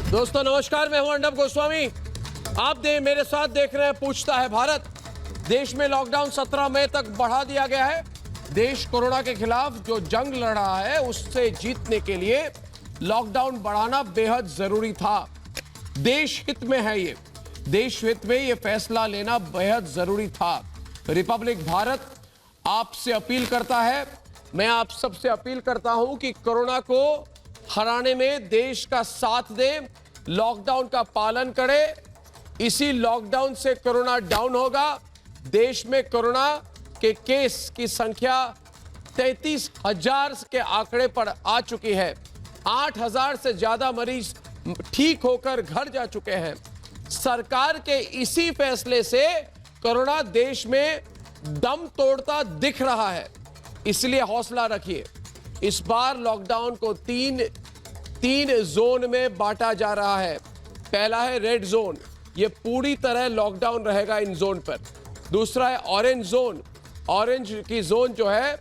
दोस्तों नमस्कार, मैं हूं अर्नब गोस्वामी। आप मेरे साथ देख रहे हैं पूछता है भारत। देश में लॉकडाउन 17 मई तक बढ़ा दिया गया है। देश कोरोना के खिलाफ जो जंग लड़ रहा है उससे जीतने के लिए लॉकडाउन बढ़ाना बेहद जरूरी था। देश हित में है ये, देश हित में ये फैसला लेना बेहद जरूरी था। रिपब्लिक भारत आपसे अपील करता है, मैं आप सबसे अपील करता हूं कि कोरोना को हराने में देश का साथ दें, लॉकडाउन का पालन करें। इसी लॉकडाउन से कोरोना डाउन होगा। देश में कोरोना के केस की संख्या 33,000 के आंकड़े पर आ चुकी है। 8,000 से ज्यादा मरीज ठीक होकर घर जा चुके हैं। सरकार के इसी फैसले से कोरोना देश में दम तोड़ता दिख रहा है, इसलिए हौसला रखिए। इस बार लॉकडाउन को तीन जोन में बांटा जा रहा है। पहला है रेड जोन, ये पूरी तरह लॉकडाउन रहेगा इन जोन पर। दूसरा है ऑरेंज जोन, ऑरेंज की जोन जो है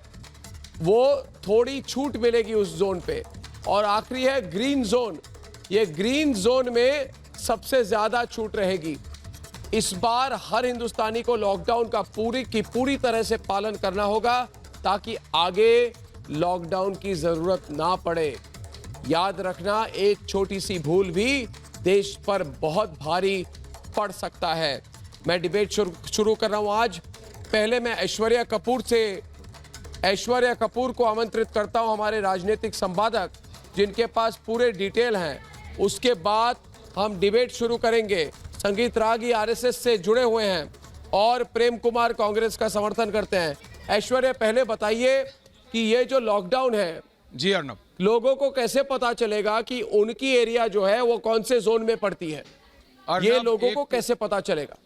वो थोड़ी छूट मिलेगी उस जोन पे। और आखिरी है ग्रीन जोन, ये ग्रीन जोन में सबसे ज्यादा छूट रहेगी। इस बार हर हिंदुस्तानी को लॉकडाउन का पूरी तरह से पालन करना होगा ताकि आगे लॉकडाउन की जरूरत ना पड़े। याद रखना, एक छोटी सी भूल भी देश पर बहुत भारी पड़ सकता है। मैं डिबेट शुरू कर रहा हूं आज। पहले मैं ऐश्वर्या कपूर को आमंत्रित करता हूं, हमारे राजनीतिक संपादक जिनके पास पूरे डिटेल हैं। उसके बाद हम डिबेट शुरू करेंगे। संगीत रागी आरएसएस से जुड़े हुए हैं और प्रेम कुमार कांग्रेस का समर्थन करते हैं। ऐश्वर्या, पहले बताइए कि ये जो लॉकडाउन है, जी अर्नब, लोगों को कैसे पता चलेगा कि उनकी एरिया जो है वो कौन से जोन में पड़ती है? ये लोगों को कैसे पता चलेगा?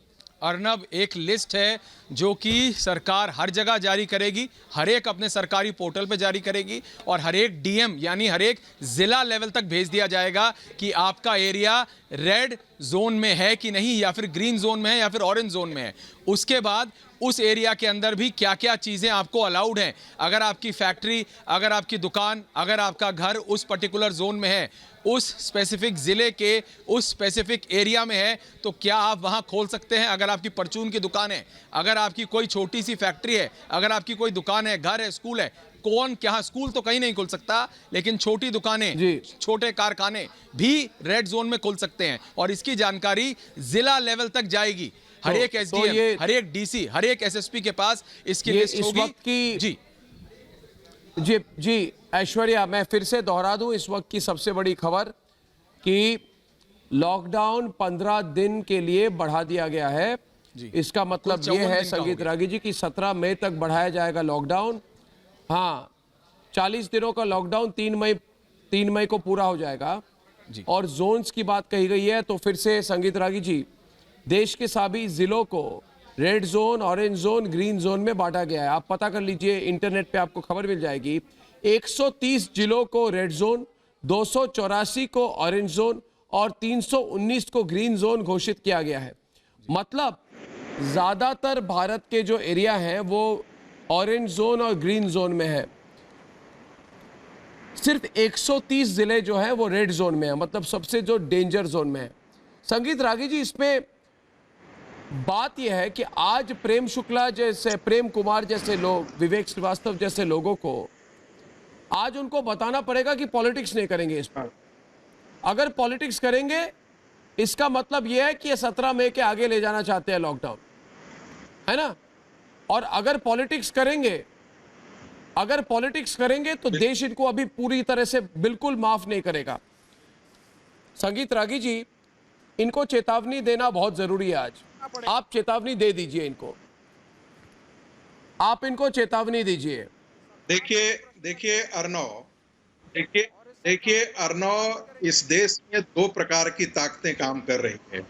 अर्नब, एक लिस्ट है जो कि सरकार हर जगह जारी करेगी, हर एक अपने सरकारी पोर्टल पे जारी करेगी और हर एक डीएम यानी हर एक जिला लेवल तक भेज दिया जाएगा कि आपका एरिया रेड जोन में है कि नहीं, या फिर ग्रीन जोन में है या फिर ऑरेंज जोन में है। उसके बाद उस एरिया के अंदर भी क्या क्या चीज़ें आपको अलाउड हैं। अगर आपकी फैक्ट्री, अगर आपकी दुकान, अगर आपका घर उस पर्टिकुलर जोन में है, उस स्पेसिफिक ज़िले के उस स्पेसिफिक एरिया में है, तो क्या आप वहाँ खोल सकते हैं। अगर आपकी परचून की दुकान है, अगर आपकी कोई छोटी सी फैक्ट्री है, अगर आपकी कोई दुकान है, घर है, स्कूल है, कौन क्या, स्कूल तो कहीं नहीं खुल सकता, लेकिन छोटी दुकानें, छोटे कारखाने भी रेड जोन में खुल सकते हैं। और इसकी जानकारी जिला लेवल तक जाएगी। हर एक एसडीएम, हर एक डीसी, हर एक एसएसपी के पास इसकी लिस्ट होगी। जी ऐश्वर्या, मैं फिर से दोहरा दूं इस वक्त की सबसे बड़ी खबर कि लॉकडाउन 15 दिन के लिए बढ़ा दिया गया है। इसका मतलब ये है संगीत रागी जी कि 17 मई तक बढ़ाया जाएगा लॉकडाउन। हाँ, 40 दिनों का लॉकडाउन 3 मई को पूरा हो जाएगा। और जोन्स की बात कही गई है, तो फिर से संगीत रागी जी, देश के सभी जिलों को red zone, orange zone, green zone में बांटा गया है। आप पता कर लीजिए, इंटरनेट पे आपको खबर मिल जाएगी। 130 जिलों को रेड जोन, 284 को ऑरेंज जोन और 319 को ग्रीन जोन घोषित किया गया है। मतलब ज्यादातर भारत के जो एरिया हैं वो ऑरेंज जोन और ग्रीन जोन में है। सिर्फ 130 जिले जो हैं वो रेड जोन में है, मतलब सबसे जो डेंजर जोन में है। संगीत रागी जी, इसमें बात यह है कि आज प्रेम शुक्ला जैसे, प्रेम कुमार जैसे लोग, विवेक श्रीवास्तव जैसे लोगों को आज उनको बताना पड़ेगा कि पॉलिटिक्स नहीं करेंगे इस पर। अगर पॉलिटिक्स करेंगे, इसका मतलब यह है कि ये 17 मई के आगे ले जाना चाहते हैं लॉकडाउन, है ना? और अगर पॉलिटिक्स करेंगे तो देश इनको अभी पूरी तरह से बिल्कुल माफ नहीं करेगा। संगीत रागी जी, इनको चेतावनी देना बहुत जरूरी है आज। आप चेतावनी दे दीजिए इनको, आप इनको चेतावनी दीजिए। देखिए अर्नव, इस देश में 2 प्रकार की ताकतें काम कर रही है।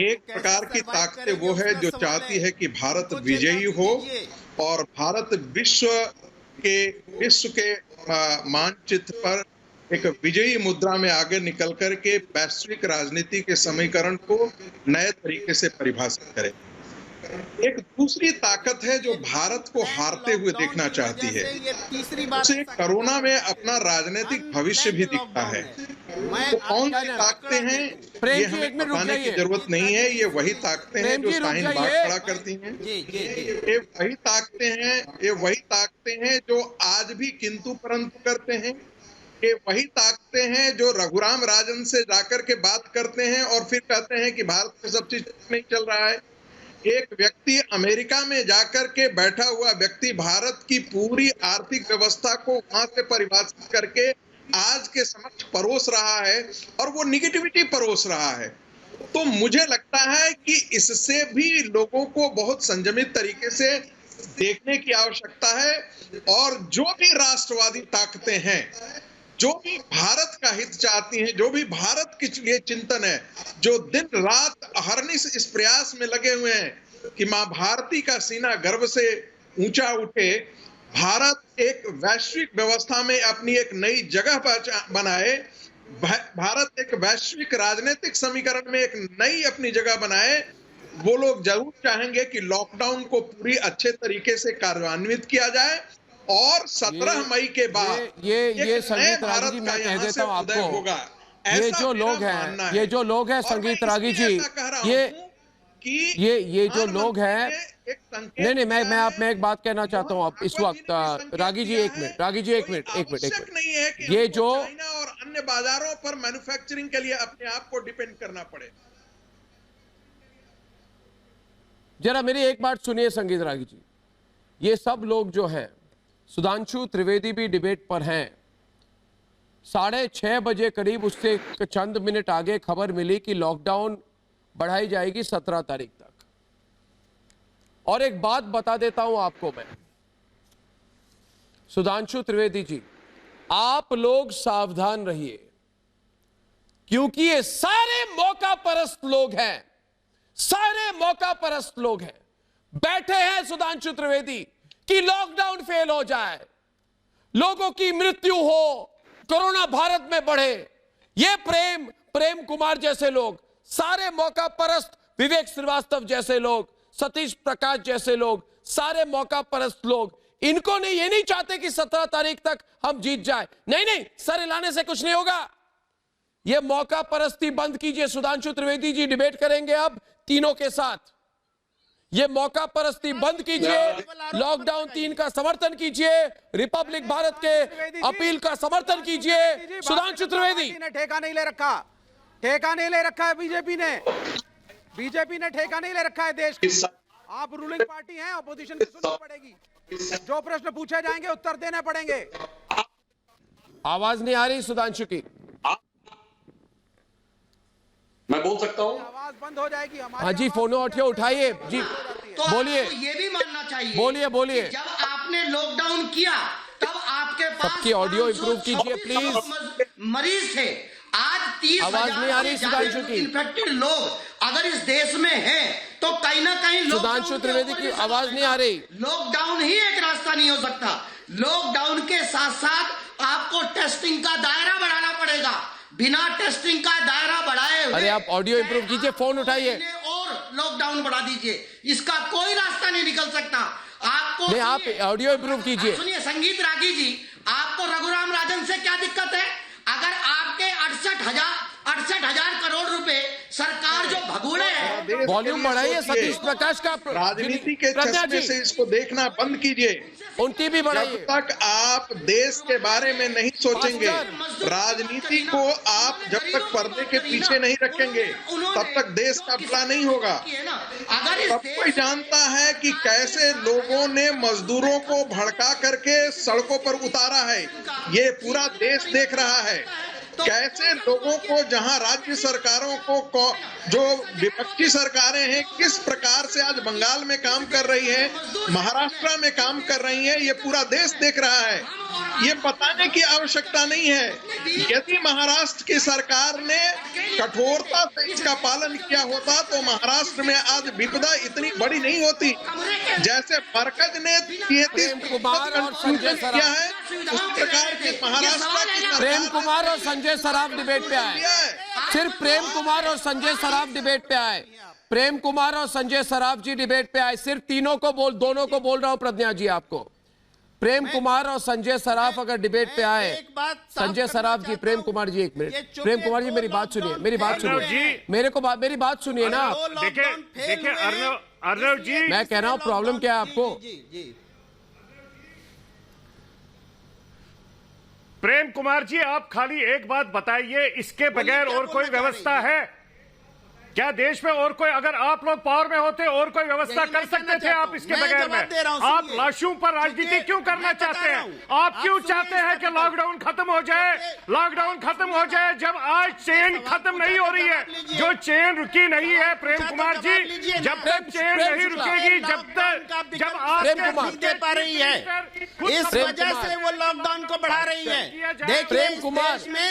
एक प्रकार की ताकतें वो है जो चाहती है कि भारत विजयी हो और भारत विश्व के मानचित्र पर एक विजयी मुद्रा में आगे निकल करके वैश्विक राजनीति के समीकरण को नए तरीके से परिभाषित करे। एक दूसरी ताकत है जो भारत को हारते हुए देखना चाहती है। उसे कोरोना में अपना राजनीतिक भविष्य भी दिखता है। तो कौन सी ताकतें हैं प्रेम ये जी, हमें एक मिनट रुक बताने की जाइए। जरूरत नहीं है। ये वही ताकतें हैं प्रेम जो जी, रुक शाहीन बाग जाइए। खड़ा करती हैं। जी ये वही ताकतें हैं जो आज भी किंतु परंतु करते हैं। ये वही ताकतें हैं जो रघुराम राजन से जाकर के बात करते हैं और फिर कहते हैं कि भारत में सब चीज नहीं चल रहा है। एक व्यक्ति अमेरिका में जाकर के बैठा हुआ व्यक्ति भारत की पूरी आर्थिक व्यवस्था को वहां से परिभाषित करके आज के समक्ष परोस रहा है और वो निगेटिविटी परोस रहा है। तो मुझे लगता है कि इससे भी लोगों को बहुत संयमित तरीके से देखने की आवश्यकता है और जो भी राष्ट्रवादी ताकतें हैं, जो भी भारत का हित चाहती हैं, जो भी भारत के लिए चिंतन है, जो दिन रात अहर्निश इस प्रयास में लगे हुए हैं कि मां भारती का सीना गर्व से ऊंचा उठे, भारत एक वैश्विक व्यवस्था में अपनी एक नई जगह बनाए, भारत एक वैश्विक राजनीतिक समीकरण में एक नई अपनी जगह बनाए, वो लोग जरूर चाहेंगे कि लॉकडाउन को पूरी अच्छे तरीके से कार्यान्वित किया जाए और 17 मई के बाद ये संगीत रागी जी, मैं कह देता हूं आपको, ये जो लोग हैं संगीत रागी जी, ये जो लोग हैं, नहीं मैं एक बात कहना चाहता हूं। आप इस वक्त रागी जी एक मिनट नहीं है कि ये जो चाइना और अन्य बाजारों पर मैन्युफैक्चरिंग के लिए अपने आप को डिपेंड करना पड़े। जरा मेरी एक बात सुनिए संगीत रागी जी, ये सब लोग जो है, सुधांशु त्रिवेदी भी डिबेट पर हैं। 6:30 बजे करीब उससे चंद मिनट आगे खबर मिली कि लॉकडाउन बढ़ाई जाएगी 17 तारीख तक। और एक बात बता देता हूं आपको मैं, सुधांशु त्रिवेदी जी, आप लोग सावधान रहिए, क्योंकि ये सारे मौका परस्त लोग हैं, सारे मौका परस्त लोग हैं। बैठे हैं सुधांशु त्रिवेदी कि लॉकडाउन फेल हो जाए, लोगों की मृत्यु हो, कोरोना भारत में बढ़े। ये प्रेम कुमार जैसे लोग, सारे मौका परस्त, विवेक श्रीवास्तव जैसे लोग, सतीश प्रकाश जैसे लोग, सारे मौका परस्त लोग, इनको नहीं, ये नहीं चाहते कि 17 तारीख तक हम जीत जाए। नहीं, सर हिलाने से कुछ नहीं होगा। ये मौका परस्ती बंद कीजिए। सुधांशु त्रिवेदी जी डिबेट करेंगे अब तीनों के साथ। ये मौका परस्ती बंद कीजिए, लॉकडाउन 3 का समर्थन कीजिए, रिपब्लिक भारत के अपील का समर्थन कीजिए। सुधांशु त्रिवेदी ने ठेका नहीं ले रखा है, बीजेपी ने ठेका नहीं ले रखा है देश का। आप रूलिंग पार्टी हैं, ऑपोजिशन की सुननी पड़ेगी, जो प्रश्न पूछे जाएंगे उत्तर देने पड़ेंगे। आवाज नहीं आ रही सुधांशु की, मैं बोल सकता हूँ? आवाज बंद हो जाएगी हमारी। हाँ जी, फोन उठाइए जी, तो बोलिए। आपको ये भी मानना चाहिए, बोलिए। कि जब आपने लॉकडाउन किया तब आपके पास सबकी ऑडियो इंप्रूव कीजिए प्लीज। मरीज थे। आज 30,000 आवाज नहीं आ रही सुधांशु की। इन्फेक्टेड लोग अगर इस देश में हैं, तो कहीं ना कहीं सुधांशु त्रिवेदी की आवाज नहीं आ रही। लॉकडाउन ही एक रास्ता नहीं हो सकता। लॉकडाउन के साथ साथ आपको टेस्टिंग का दायरा बढ़ाना पड़ेगा। बिना टेस्टिंग का दायरा बढ़ाए हुए, अरे आप ऑडियो इंप्रूव कीजिए, फोन उठाइए और लॉकडाउन बढ़ा दीजिए, इसका कोई रास्ता नहीं निकल सकता। आपको नहीं, आप ऑडियो इंप्रूव कीजिए। सुनिए संगीत रागी जी, आपको रघुराम राजन से क्या दिक्कत है? अगर आपके 68,000 करोड़ रुपए सरकार जो भगोड़े हैं, वॉल्यूम बढ़ाइए। सतीश प्रकाश का राजनीति के चश्मे से इसको देखना बंद कीजिए। उनकी भी जब बढ़ाइए। तक आप देश के बारे में नहीं सोचेंगे, राजनीति को आप जब तक पर्दे के पीछे नहीं रखेंगे, तब तक देश का भला नहीं होगा। सब कोई जानता है कि कैसे लोगों ने मजदूरों को भड़का करके सड़कों पर उतारा है। ये पूरा देश देख रहा है कैसे लोगों को, जहां राज्य सरकारों को जो विपक्षी सरकारें हैं किस प्रकार से आज बंगाल में काम कर रही है, महाराष्ट्र में काम कर रही है, ये पूरा देश देख रहा है। ये बताने की आवश्यकता नहीं है। यदि महाराष्ट्र की सरकार ने कठोरता से इसका पालन किया होता तो महाराष्ट्र में आज विपदा इतनी बड़ी नहीं होती। जैसे मरकज ने 33 कुमार और संजय सराफ किया है, उस प्रकार के महाराष्ट्र की सरकार प्रेम कुमार और संजय सराफ डिबेट पे आए। सिर्फ प्रेम कुमार और संजय सराफ डिबेट पे आए। प्रेम कुमार और संजय सराफ जी डिबेट पे आए। सिर्फ दोनों को बोल रहा हूं प्रज्ञा जी आपको। प्रेम कुमार और संजय सराफ अगर डिबेट पे आए, एक बात साफ संजय करना सराफ जी, चाहता प्रेम हूं। कुमार जी, एक ये मिनट, चुके प्रेम कुमार जी दो मेरी बात सुनिए, लॉकडाउन मेरी बात फेल हुए। सुनिए, मेरी बात सुनिए ना। दो देखिए लॉकडाउन फेल देखिए हुए। अर्नव जी, मैं कह रहा हूं प्रॉब्लम क्या है आपको। जी प्रेम कुमार जी, आप खाली एक बात बताइए, इसके बगैर क्या और कोई बोलना चाह व्यवस्था रही है क्या देश में? और कोई, अगर आप लोग पावर में होते और कोई व्यवस्था यही कर मैं सकते कहना थे आप चाहता इसके हूं। मैं बगैर जवाब दे रहा में? हूं, आप सुनिए। लाशों पर राजनीति क्योंकि क्यों करना मैं बता चाहते रहा हैं? हूं। आप क्यों आप चाहते सुनिए हैं इस कि बात को। लॉकडाउन खत्म हो जाए? लॉकडाउन खत्म हो जाए जब आज चेन खत्म नहीं हो रही है, जो चेन रुकी नहीं है प्रेम कुमार जी, जब तक चेन नहीं रुकेगी, जब आप नहीं दे पा रही है, इस वजह से वो लॉकडाउन को बढ़ा रही है। देखिए प्रेम इस कुमार। देश में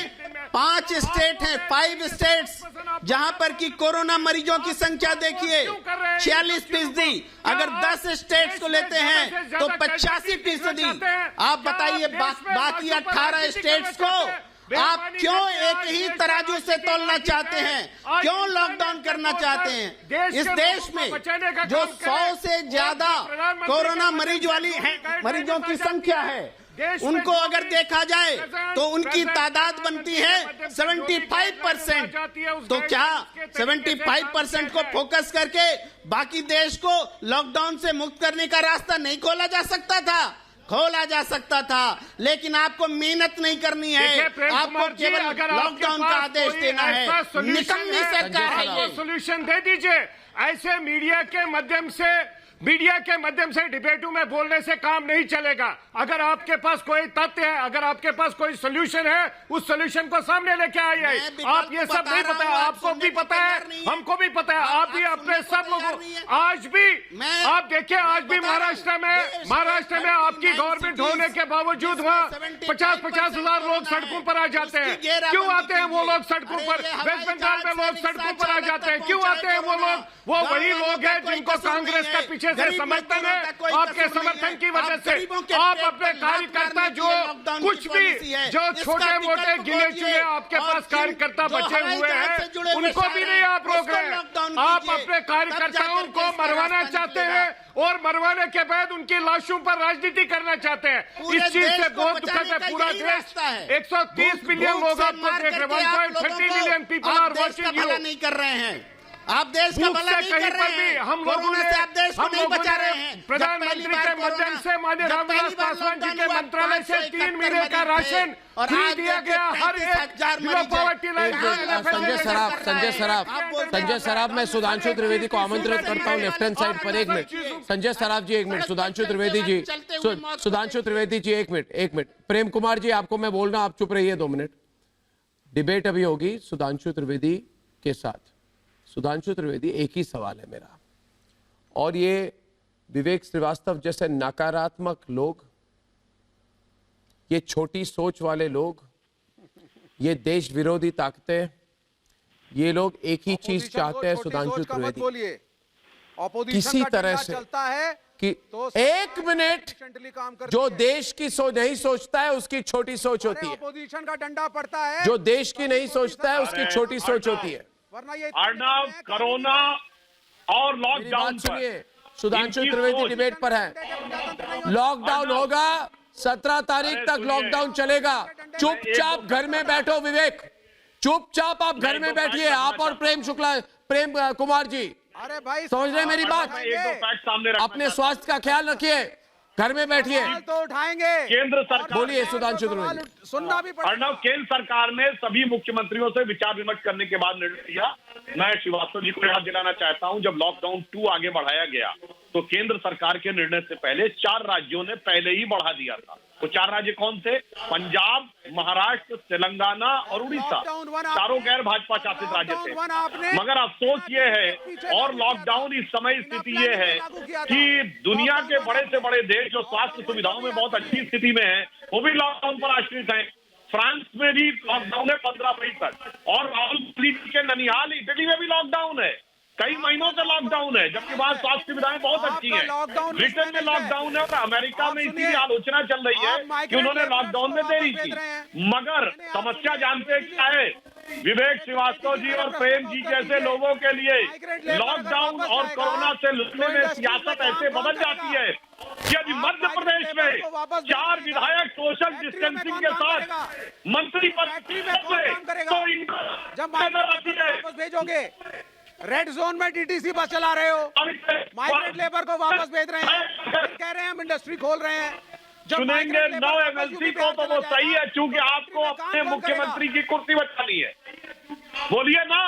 5 स्टेट हैं, 5 स्टेट्स, जहां पर की कोरोना मरीजों की संख्या देखिए 46%। अगर 10 स्टेट्स को लेते हैं तो 85%। आप बताइए बाकी 18 स्टेट्स को आप क्यों एक ही तराजू से तोलना चाहते हैं? क्यों लॉकडाउन करना चाहते हैं? इस देश में जो 100 से ज्यादा कोरोना मरीजों की संख्या है, उनको अगर देखा जाए तो उनकी तादाद बनती है 75%। तो क्या 75% को फोकस करके बाकी देश को लॉकडाउन से मुक्त करने का रास्ता नहीं खोला जा सकता था? खोला जा सकता था, लेकिन आपको मेहनत नहीं करनी है, आपको केवल लॉकडाउन का आदेश देना है। निकम्मी सरकार है ये। सोल्यूशन दे दीजिए। ऐसे मीडिया के माध्यम से डिबेटों में बोलने से काम नहीं चलेगा। अगर आपके पास कोई तथ्य है, अगर आपके पास कोई सोल्यूशन है, उस सोल्यूशन को सामने लेके आइए। आप ये सब नहीं पता है, आपको भी पता है, हमको भी पता है, आप भी अपने सब लोगों, आज भी आप देखिए, आज भी महाराष्ट्र में आपकी गवर्नमेंट होने के बावजूद वहाँ 50-50 हजार लोग सड़कों पर आ जाते हैं। क्यों आते हैं वो लोग सड़कों पर? वेस्ट बंगाल में लोग सड़कों पर आ जाते हैं, क्यों आते हैं वो लोग? वो वही लोग हैं जिनको कांग्रेस का पीछे से समर्थन है, आपके समर्थन की वजह से। आप अपने कार्यकर्ता जो कुछ भी, जो छोटे मोटे गिने चुने आपके पास कार्यकर्ता बचे हुए हैं, उनको भी नहीं आप रोक रहे हैं। आप अपने कार्यकर्ताओं को मरवाना चाहते हैं और मरवाने के बाद उनकी लाशों पर राजनीति करना चाहते हैं। इस चीज से बहुत दुखद है। पूरा देश 130 मिलियन लोग आपको देख रहे हैं, 1.30 million people are watching you. नहीं कर रहे हैं आप, देश का भला नहीं कर रहे हैं। हम लोगों ने, आप देश को नहीं बचा रहे हैं। प्रधानमंत्री के माध्यम से माननीय रामविलास पासवान जी के मंत्रालय से 3 महीने का राशन फ्री दिया गया हर एक पॉवर्टी लाइन। संजय सराफ, मैं सुधांशु त्रिवेदी को आमंत्रित करता हूं लेफ्ट हैंड साइड पर। 1 मिनट संजय सराफ जी, 1 मिनट। सुधांशु त्रिवेदी जी, सुधांशु त्रिवेदी जी, 1 मिनट। प्रेम कुमार जी, आपको मैं बोल रहा हूं, आप चुप रहिए 2 मिनट। डिबेट अभी होगी सुधांशु त्रिवेदी के साथ। सुधांशु त्रिवेदी, एक ही सवाल है मेरा, और ये विवेक श्रीवास्तव जैसे नकारात्मक लोग, ये छोटी सोच वाले लोग, ये देश विरोधी ताकतें, ये लोग एक ही चीज चाहते हैं सुधांशु त्रिवेदी, किसी तरह से चलता है कि तो 1 मिनट जो देश की सोच नहीं सोचता है उसकी छोटी सोच होती है, अपोजिशन का डंडा पड़ता है, जो देश की नहीं सोचता है उसकी छोटी सोच होती है। वरना ये अर्नव, कोरोना और लॉकडाउन सुनिए, सुधांशु त्रिवेदी डिबेट पर है। लॉकडाउन होगा, 17 तारीख तक लॉकडाउन चलेगा। चुपचाप घर में बैठो विवेक, चुपचाप आप घर में बैठिए, आप और प्रेम कुमार जी। अरे भाई समझ रहे मेरी बात? अपने स्वास्थ्य का ख्याल रखिए, घर में बैठिए। तो उठाएंगे केंद्र सरकार, बोलिए सुधांशु त्रिवेदी। सुनना भी पड़ेगा। अर्नव, केंद्र सरकार ने सभी मुख्यमंत्रियों से विचार विमर्श करने के बाद निर्णय लिया। मैं श्रीवास्तव जी को याद दिलाना चाहता हूं, जब लॉकडाउन 2 आगे बढ़ाया गया तो केंद्र सरकार के निर्णय से पहले 4 राज्यों ने पहले ही बढ़ा दिया था। वो 4 राज्य कौन थे? पंजाब, महाराष्ट्र, तेलंगाना और उड़ीसा। चारों गैर भाजपा शासित राज्य थे। मगर अफसोस ये है, और लॉकडाउन इस समय स्थिति ये है कि दुनिया के बड़े से बड़े देश जो स्वास्थ्य सुविधाओं में बहुत अच्छी स्थिति में है, वो भी लॉकडाउन पर आश्रित है। फ्रांस में भी लॉकडाउन है 15 मई तक, और राहुल गांधी के ननिहाल इटली में भी लॉकडाउन है। कई महीनों से लॉकडाउन है, जबकि वहां स्वास्थ्य सुविधाएं बहुत अच्छी हैं। ब्रिटेन में लॉकडाउन है और अमेरिका में इसी आलोचना चल रही है कि उन्होंने लॉकडाउन में देरी की। मगर समस्या जानते क्या है? विवेक श्रीवास्तव जी और प्रेम जी जैसे लोगों के लिए लॉकडाउन और कोरोना से लड़ने में सियासत ऐसे बदल जाती है यदि मध्य प्रदेश में 4 विधायक सोशल डिस्टेंसिंग के साथ मंत्री पद तो इनको जब वापस भेजोगे, रेड जोन में डीटीसी बस चला रहे हो, माइग्रेंट लेबर को वापस भेज रहे हैं, फिर कह रहे हैं हम इंडस्ट्री खोल रहे हैं। चुनेंगे 9 MLC को तो वो सही है, चूंकि आपको अपने मुख्यमंत्री की कुर्सी बचानी है। बोलिए ना,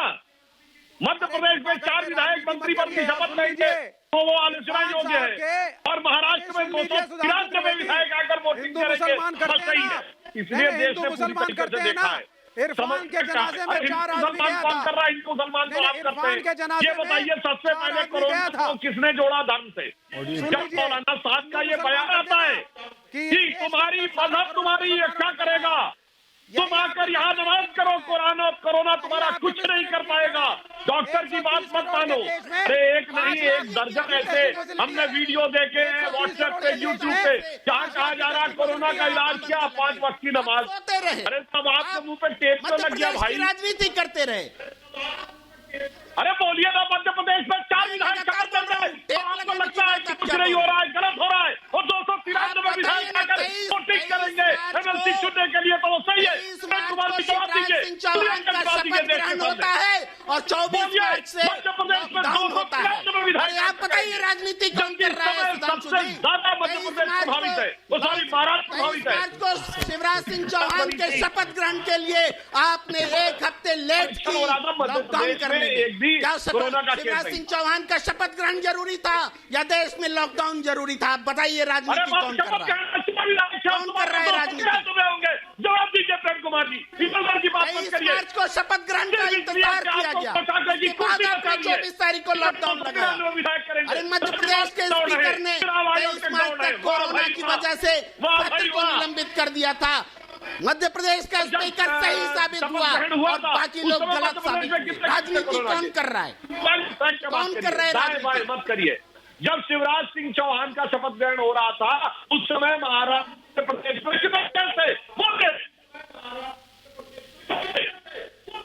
मध्य प्रदेश में 4 विधायक मंत्री पद की शपथ लेंगे तो वो आलोचना योग्य है, और महाराष्ट्र में 293 विधायक आकर वोटिंग करेंगे तो सही है। इसलिए देश ने पूरी तरीके से देखा है। इरफान के जनाजे में 4 आदमी गया कौन कर रहा है? हिंदू मुसलमान को आप करते हैं। ये बताइए, सबसे पहले कोरोना को किसने जोड़ा धर्म से? जब मौलाना साहब का ये बयान आता है कि तुम्हारी मजहब तुम्हारी रक्षा करेगा, तुम आकर यहाँ नमाज करो, कोरोना तुम्हारा कुछ नहीं कर पाएगा, डॉक्टर की बात मत मानो। अरे एक नहीं, एक दर्जन ऐसे हमने वीडियो देखे हैं व्हाट्सएप पे, यूट्यूब पे, जहाँ कहा जा रहा है कोरोना का इलाज क्या, 5 वक्त की नमाज। अरे तब आपके मुंह पे टेप तो लग गया भाई, राजनीति करते रहे। अरे बोलिए ना, मध्य प्रदेश में 4 विधायक शपथ ले रहे हैं, तो आपको लगता है कि कुछ नहीं हो रहा है, गलत हो रहा है, और 293 विधायक आकर वोटिंग करेंगे MLC चुनने के लिए, तो वो सही है। कुमार भी जवाब दीजिए, होता है और 24 मार्च से लॉकडाउन होता है। अरे आप बताइए, राजनीति कौन कर रहा है? सबसे ज्यादा मध्य प्रदेश प्रभावित है, वो सारी महाराष्ट्र प्रभावित है। मार्च को शिवराज सिंह चौहान के शपथ ग्रहण के लिए आपने 1 हफ्ते लेट की लॉकडाउन करने में। क्या शिवराज सिंह चौहान का शपथ ग्रहण जरूरी था या देश में लॉकडाउन जरूरी था? आप बताइए, राजनीति कौन कर रहा है? कौन कर रहा है राजनीति? जवाब दीजिए प्रेम कुमार जी, की बात मत 23 करिए। मार्च को शपथ ग्रहण का इंतजार किया गया, उसके बाद आपने 24 तारीख को लॉकडाउन लगाया। अरे मध्य प्रदेश के स्पीकर ने 23 मार्च तक कोरोना की वजह से सत्र को निलंबित कर दिया था। मध्य प्रदेश का स्पीकर सही साबित हुआ और बाकी लोग गलत साबित हुए। राजनीति कौन कर रहा है? कौन कर रहा है राजनीति? मत करिए। जब शिवराज सिंह चौहान का शपथ ग्रहण हो रहा था, उस समय महाराष्ट्र प्रदेश में कितने थे?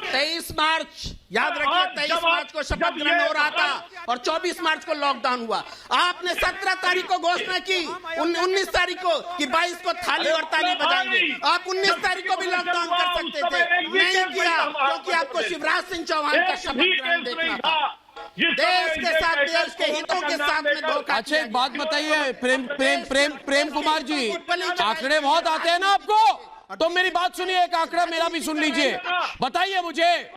23 मार्च याद रखिए, 23 मार्च को शपथ ग्रहण हो रहा था और 24 मार्च को लॉकडाउन हुआ। आपने 17 तारीख को घोषणा की, 19 तारीख को कि 22 को थाली और ताली बजाएंगे। आप 19 तारीख को भी लॉकडाउन कर सकते थे, नहीं किया क्योंकि आपको शिवराज सिंह चौहान का शपथ ग्रहण देखना था। देश के साथ, देश के हितों के साथ में धोखा। अच्छा, एक बात बताइए प्रेम कुमार जी, आंकड़े बहुत आते हैं ना आपको, तो मेरी बात सुनिए, एक आंकड़ा मेरा भी सुन लीजिए। बताइए मुझे,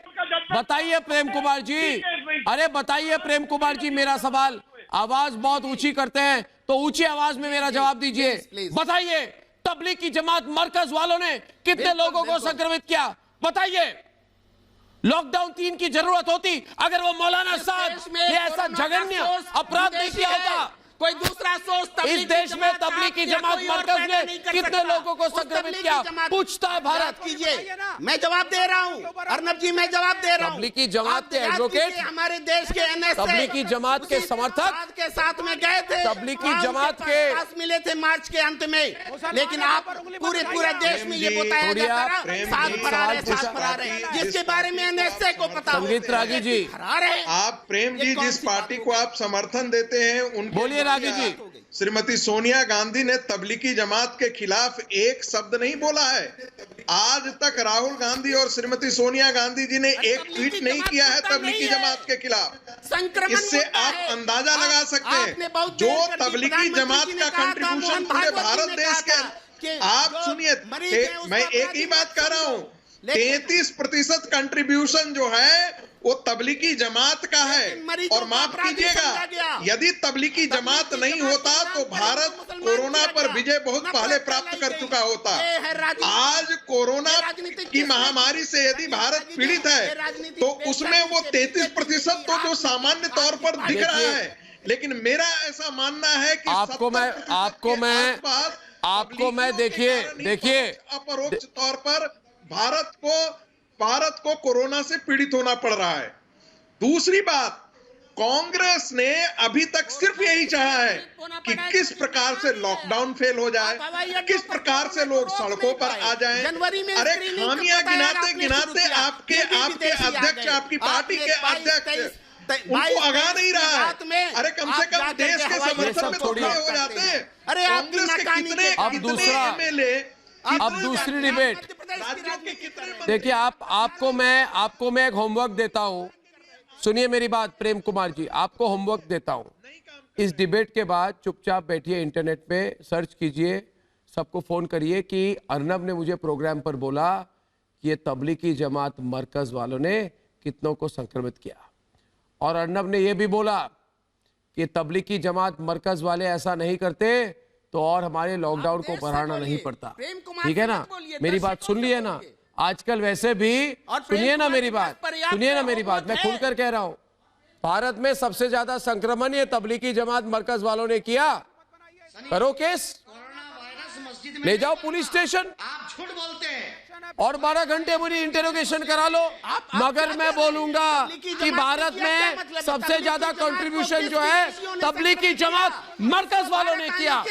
बताइए प्रेम कुमार जी, अरे बताइए प्रेम कुमार जी, मेरा सवाल, आवाज बहुत ऊंची करते हैं तो ऊंची आवाज में मेरा जवाब दीजिए। बताइए, तबलीग की जमात मरकज वालों ने कितने लोगों को संक्रमित किया? बताइए। लॉकडाउन 3 की जरूरत होती अगर वो मौलाना साहब ने ऐसा जघन्य अपराध नहीं किया होता। कोई दूसरा सोच इस देश में तबलीग की जमात मरकज ने कितने लोगों को संक्रमित किया? पूछता है भारत। कीजिए, मैं जवाब दे रहा हूँ अर्नब जी, मैं जवाब दे रहा हूँ। तबलीग की जमात के एडवोकेट, हमारे देश के NSA, तबलीग की जमात के समर्थक के साथ में गए थे, तबलीग की जमात के पास मिले थे मार्च के अंत में, लेकिन आप पूरे देश में ये बताया जाता रहा साथ फरार है, जिसके बारे में NSA को पता। संगीत रागी जी, आप प्रेम जी जिस पार्टी को आप समर्थन देते हैं उनके, बोलिए रागी जी। श्रीमती सोनिया गांधी ने तबलीगी जमात के खिलाफ एक शब्द नहीं बोला है। आज तक राहुल गांधी और श्रीमती सोनिया गांधी जी ने एक ट्वीट नहीं किया है तबलीगी जमात के खिलाफ। इससे आप अंदाजा लगा सकते हैं जो तबलीगी जमात का कंट्रीब्यूशन पूरे भारत देश के। आप सुनिए, मैं एक ही बात कह रहा हूँ, 33% कंट्रीब्यूशन जो है वो तबलीगी जमात का है। और माफ कीजिएगा, यदि तबलीगी जमात नहीं होता तो भारत कोरोना पर विजय बहुत पहले प्राप्त कर चुका होता। आज कोरोना की महामारी से यदि भारत पीड़ित है तो उसमें वो 33% तो जो सामान्य तौर पर दिख रहा है, लेकिन मेरा ऐसा मानना है कि आपको मैं देखिए अपरोक्ष तौर पर भारत को कोरोना से पीड़ित होना पड़ रहा है। दूसरी बात, कांग्रेस ने अभी तक सिर्फ यही चाहा है कि किस प्रकार से लॉकडाउन फेल हो जाए, किस प्रकार से लोग सड़कों पर आ जाएं। अरे खामियां गिनाते गिनाते आपके अध्यक्ष, आपकी पार्टी के अध्यक्ष उनको आगा नहीं रहा है। बात में अरे कम से आप कम जाकर देश के के हवाई समर्थन अड्डे में तो खड़े हो जाते हैं। अरे आपकी कांग्रेस के नाकानी कितने के अब दूसरा एमएलए अब दूसरी डिबेट मध्य प्रदेश की राज्यों के राजनीति कितने कर रहे हैं। देखिए आपको मैं एक होमवर्क देता हूं। सुनिए मेरी बात प्रेम कुमार जी, आपको होमवर्क देता हूं। इस डिबेट के बाद चुपचाप बैठिए, इंटरनेट पे सर्च कीजिए, सबको फोन करिए कि अर्नब ने मुझे प्रोग्राम पर बोला कि ये तबलीगी जमात मरकज वालों ने कितनों को संक्रमित किया, और अर्नब ने यह भी बोला कि तबलीगी जमात मरकज वाले ऐसा नहीं करते तो और हमारे लॉकडाउन को बढ़ाना नहीं पड़ता। ठीक है ना, मेरी बात सुन ली है ना। आजकल वैसे भी सुनिए ना मेरी बात, सुनिए ना मेरी बात, मैं खुलकर कह रहा हूं, भारत में सबसे ज्यादा संक्रमण ये तबलीगी जमात मरकज वालों ने किया। करो केस, कोरोना वायरस मस्जिद में ले जाओ पुलिस स्टेशन आप झूठ बोलते हैं। और 12 घंटे मुझे इंटेरोगेशन करा लो, मगर मैं बोलूंगा कि भारत में सबसे ज्यादा कंट्रीब्यूशन जो है तबलीगी जमात मरकज वालों ने किया।